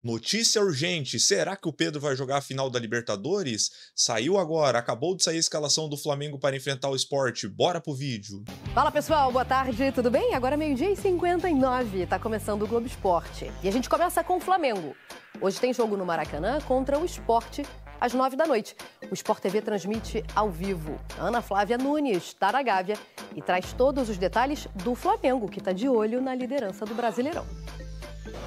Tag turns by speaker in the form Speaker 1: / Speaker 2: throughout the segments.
Speaker 1: Notícia urgente, será que o Pedro vai jogar a final da Libertadores? Saiu agora, acabou de sair a escalação do Flamengo para enfrentar o Sport. Bora pro vídeo.
Speaker 2: Fala pessoal, boa tarde, tudo bem? Agora 12h59, tá começando o Globo Esporte. E a gente começa com o Flamengo. Hoje tem jogo no Maracanã contra o Sport às 9 da noite. O Sport TV transmite ao vivo. Ana Flávia Nunes está na Gávea e traz todos os detalhes do Flamengo, que está de olho na liderança do Brasileirão.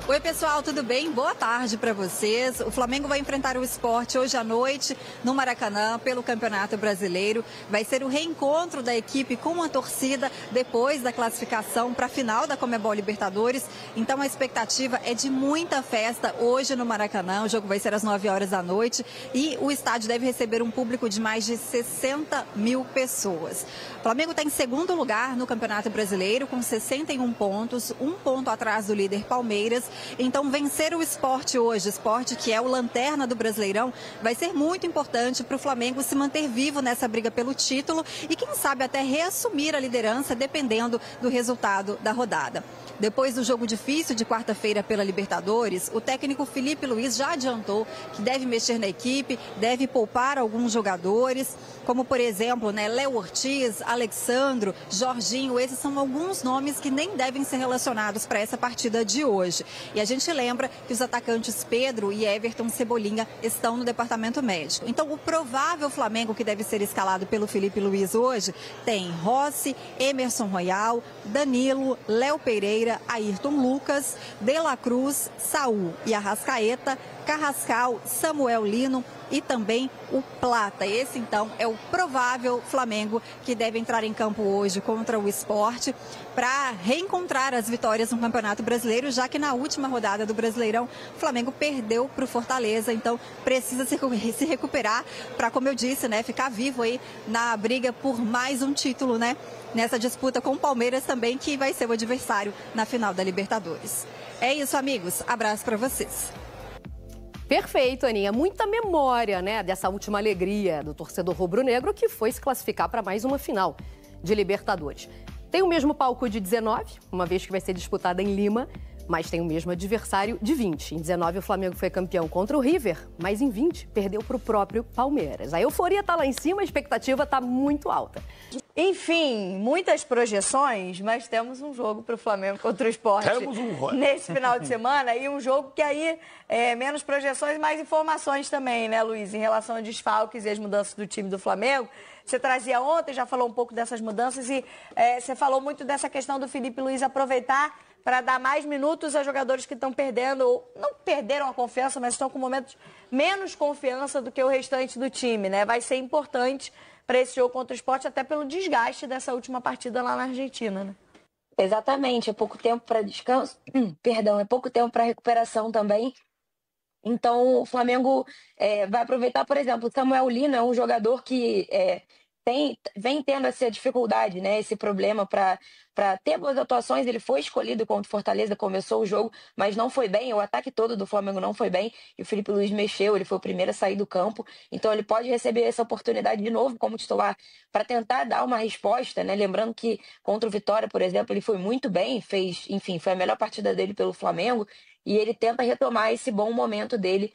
Speaker 3: Oi pessoal, tudo bem? Boa tarde para vocês. O Flamengo vai enfrentar o Sport hoje à noite no Maracanã pelo Campeonato Brasileiro. Vai ser o reencontro da equipe com a torcida depois da classificação para a final da Conmebol Libertadores. Então a expectativa é de muita festa hoje no Maracanã. O jogo vai ser às 9 horas da noite e o estádio deve receber um público de mais de 60 mil pessoas. O Flamengo está em segundo lugar no Campeonato Brasileiro com 61 pontos, um ponto atrás do líder Palmeiras. Então, vencer o Sport hoje, Sport que é o lanterna do Brasileirão, vai ser muito importante para o Flamengo se manter vivo nessa briga pelo título e, quem sabe, até reassumir a liderança, dependendo do resultado da rodada. Depois do jogo difícil de quarta-feira pela Libertadores, o técnico Felipe Luiz já adiantou que deve mexer na equipe, deve poupar alguns jogadores, como, por exemplo, Léo Ortiz, Alexandro, Jorginho. Esses são alguns nomes que nem devem ser relacionados para essa partida de hoje. E a gente lembra que os atacantes Pedro e Everton Cebolinha estão no departamento médico. Então, o provável Flamengo que deve ser escalado pelo Felipe Luiz hoje tem Rossi, Emerson Royal, Danilo, Léo Pereira, Ayrton Lucas, De La Cruz, Saul e Arrascaeta, Carrascal, Samuel Lino e também o Plata. Esse, então, é o provável Flamengo que deve entrar em campo hoje contra o Sport para reencontrar as vitórias no Campeonato Brasileiro, já que na última rodada do Brasileirão o Flamengo perdeu para o Fortaleza, então precisa se recuperar para, como eu disse, ficar vivo aí na briga por mais um título, nessa disputa com o Palmeiras também, que vai ser o adversário na final da Libertadores. É isso, amigos. Abraço para vocês.
Speaker 2: Perfeito, Aninha. Muita memória, dessa última alegria do torcedor rubro-negro que foi se classificar para mais uma final de Libertadores. Tem o mesmo palco de 19, uma vez que vai ser disputada em Lima, mas tem o mesmo adversário de 20. Em 19, o Flamengo foi campeão contra o River, mas em 20 perdeu para o próprio Palmeiras. A euforia está lá em cima, a expectativa está muito alta.
Speaker 4: Enfim, muitas projeções, mas temos um jogo para o Flamengo contra o Sport nesse final de semana, e um jogo que aí é menos projeções, mais informações também, Luiz, em relação a desfalques e as mudanças do time do Flamengo. Você trazia ontem, já falou um pouco dessas mudanças e você falou muito dessa questão do Felipe Luiz aproveitar para dar mais minutos a jogadores que estão perdendo, ou não perderam a confiança, mas estão com momentos menos confiança do que o restante do time, Vai ser importante para esse jogo contra o Sport, até pelo desgaste dessa última partida lá na Argentina,
Speaker 5: Exatamente, é pouco tempo para descanso, é pouco tempo para recuperação também. Então, o Flamengo vai aproveitar, por exemplo, o Samuel Lino é um jogador que vem tendo essa dificuldade, esse problema para ter boas atuações. Ele foi escolhido contra o Fortaleza, começou o jogo, mas não foi bem, o ataque todo do Flamengo não foi bem, e o Felipe Luiz mexeu, ele foi o primeiro a sair do campo, então ele pode receber essa oportunidade de novo como titular para tentar dar uma resposta, Lembrando que contra o Vitória, por exemplo, ele foi muito bem, foi a melhor partida dele pelo Flamengo, e ele tenta retomar esse bom momento dele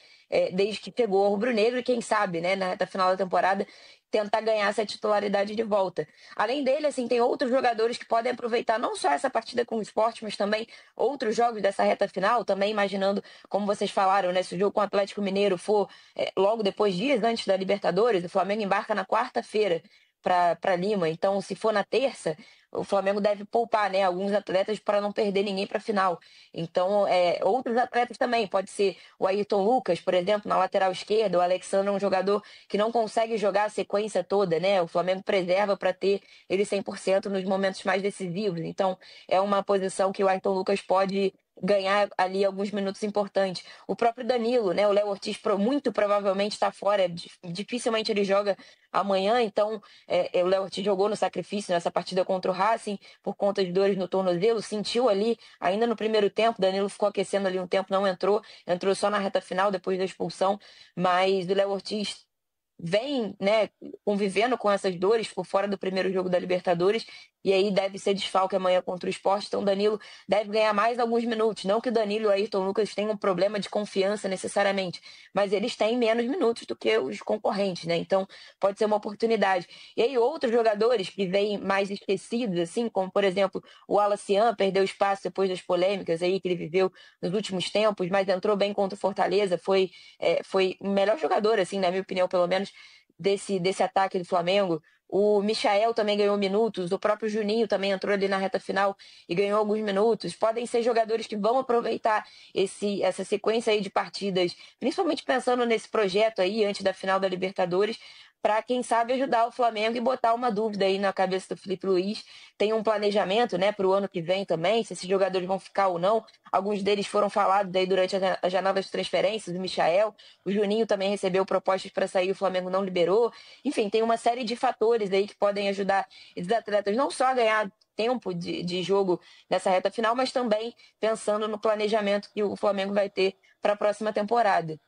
Speaker 5: desde que chegou ao rubro-negro, e quem sabe, na reta final da temporada, tentar ganhar essa titularidade de volta. Além dele, tem outros jogadores que podem aproveitar não só essa partida com o Sport, mas também outros jogos dessa reta final, também imaginando, como vocês falaram, se o jogo com o Atlético Mineiro for logo depois, dias antes da Libertadores, o Flamengo embarca na quarta-feira para Lima, então se for na terça, o Flamengo deve poupar alguns atletas para não perder ninguém para a final. Então, outros atletas também, pode ser o Ayrton Lucas, por exemplo, na lateral esquerda. O Alexandre é um jogador que não consegue jogar a sequência toda, O Flamengo preserva para ter ele 100% nos momentos mais decisivos. Então, é uma posição que o Ayrton Lucas pode ganhar ali alguns minutos importantes. O próprio Danilo, o Léo Ortiz muito provavelmente está fora, dificilmente ele joga amanhã, então o Léo Ortiz jogou no sacrifício nessa partida contra o Racing por conta de dores no tornozelo, sentiu ali ainda no primeiro tempo, Danilo ficou aquecendo ali um tempo, não entrou só na reta final depois da expulsão, mas o Léo Ortiz vem, convivendo com essas dores por fora do primeiro jogo da Libertadores, e aí deve ser desfalque amanhã contra o Sport, então o Danilo deve ganhar mais alguns minutos. Não que o Danilo e o Ayrton Lucas tenham um problema de confiança necessariamente, mas eles têm menos minutos do que os concorrentes, né? Então pode ser uma oportunidade. E aí outros jogadores que vêm mais esquecidos, assim, como por exemplo o Alacian, perdeu espaço depois das polêmicas aí que ele viveu nos últimos tempos, mas entrou bem contra o Fortaleza, foi o melhor jogador, assim, na minha opinião, pelo menos, desse ataque do Flamengo. O Michael também ganhou minutos, o próprio Juninho também entrou ali na reta final e ganhou alguns minutos. Podem ser jogadores que vão aproveitar essa sequência aí de partidas, principalmente pensando nesse projeto aí, antes da final da Libertadores, para, quem sabe, ajudar o Flamengo e botar uma dúvida aí na cabeça do Felipe Luiz. Tem um planejamento, né, para o ano que vem também, se esses jogadores vão ficar ou não. Alguns deles foram falados aí durante a janela de transferências, o Michael. O Juninho também recebeu propostas para sair, o Flamengo não liberou. Enfim, tem uma série de fatores aí que podem ajudar esses atletas não só a ganhar tempo de jogo nessa reta final, mas também pensando no planejamento que o Flamengo vai ter para a próxima temporada.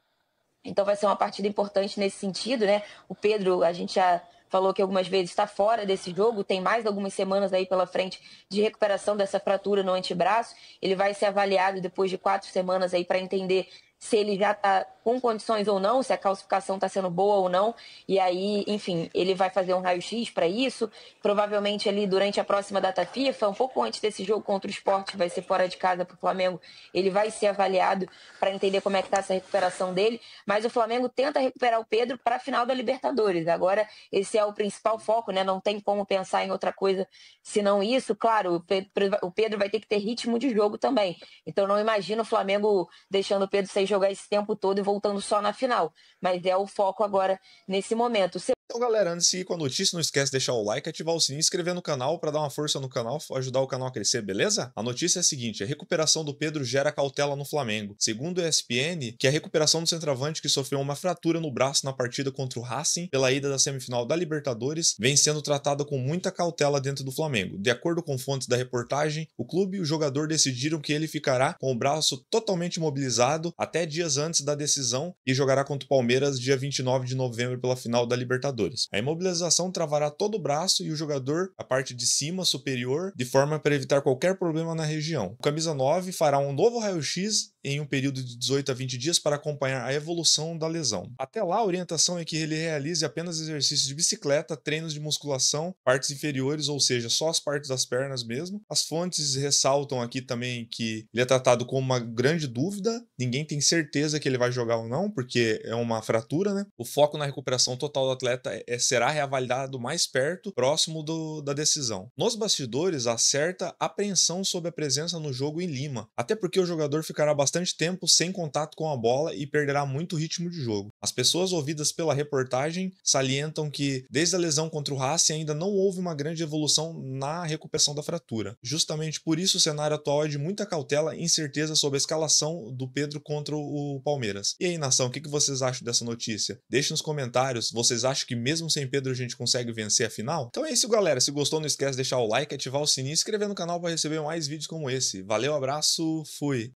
Speaker 5: Então vai ser uma partida importante nesse sentido, né? O Pedro, a gente já falou que algumas vezes está fora desse jogo, tem mais algumas semanas aí pela frente de recuperação dessa fratura no antebraço. Ele vai ser avaliado depois de 4 semanas aí para entender se ele já está com condições ou não, se a calcificação está sendo boa ou não, e aí, enfim, ele vai fazer um raio-x para isso, provavelmente ali durante a próxima data FIFA, um pouco antes desse jogo contra o Sport, vai ser fora de casa para o Flamengo, ele vai ser avaliado para entender como é que está essa recuperação dele, mas o Flamengo tenta recuperar o Pedro para a final da Libertadores. Agora, esse é o principal foco, né? Não tem como pensar em outra coisa senão isso. Claro, o Pedro vai ter que ter ritmo de jogo também, então não imagino o Flamengo deixando o Pedro sem jogar esse tempo todo e voltando só na final, mas é o foco agora nesse momento.
Speaker 1: Então, galera, antes de ir com a notícia, não esquece de deixar o like, ativar o sininho e inscrever no canal para dar uma força no canal, ajudar o canal a crescer, beleza? A notícia é a seguinte: a recuperação do Pedro gera cautela no Flamengo. Segundo o ESPN, que a recuperação do centroavante que sofreu uma fratura no braço na partida contra o Racing pela ida da semifinal da Libertadores vem sendo tratada com muita cautela dentro do Flamengo. De acordo com fontes da reportagem, o clube e o jogador decidiram que ele ficará com o braço totalmente imobilizado até dias antes da decisão e jogará contra o Palmeiras dia 29 de novembro pela final da Libertadores. A imobilização travará todo o braço e o jogador, a parte de cima, superior, de forma para evitar qualquer problema na região. O camisa 9 fará um novo raio-x em um período de 18 a 20 dias para acompanhar a evolução da lesão. Até lá, a orientação é que ele realize apenas exercícios de bicicleta, treinos de musculação, partes inferiores, ou seja, só as partes das pernas mesmo. As fontes ressaltam aqui também que ele é tratado como uma grande dúvida, ninguém tem certeza que ele vai jogar ou não, porque é uma fratura, né? O foco na recuperação total do atleta será reavaliado mais perto, próximo da decisão. Nos bastidores, há certa apreensão sobre a presença no jogo em Lima, até porque o jogador ficará bastante tempo sem contato com a bola e perderá muito ritmo de jogo. As pessoas ouvidas pela reportagem salientam que, desde a lesão contra o Racing, ainda não houve uma grande evolução na recuperação da fratura. Justamente por isso, o cenário atual é de muita cautela e incerteza sobre a escalação do Pedro contra o Palmeiras. E aí, nação, o que vocês acham dessa notícia? Deixe nos comentários, vocês acham que mesmo sem Pedro a gente consegue vencer a final? Então é isso, galera. Se gostou, não esquece de deixar o like, ativar o sininho e se inscrever no canal para receber mais vídeos como esse. Valeu, abraço, fui!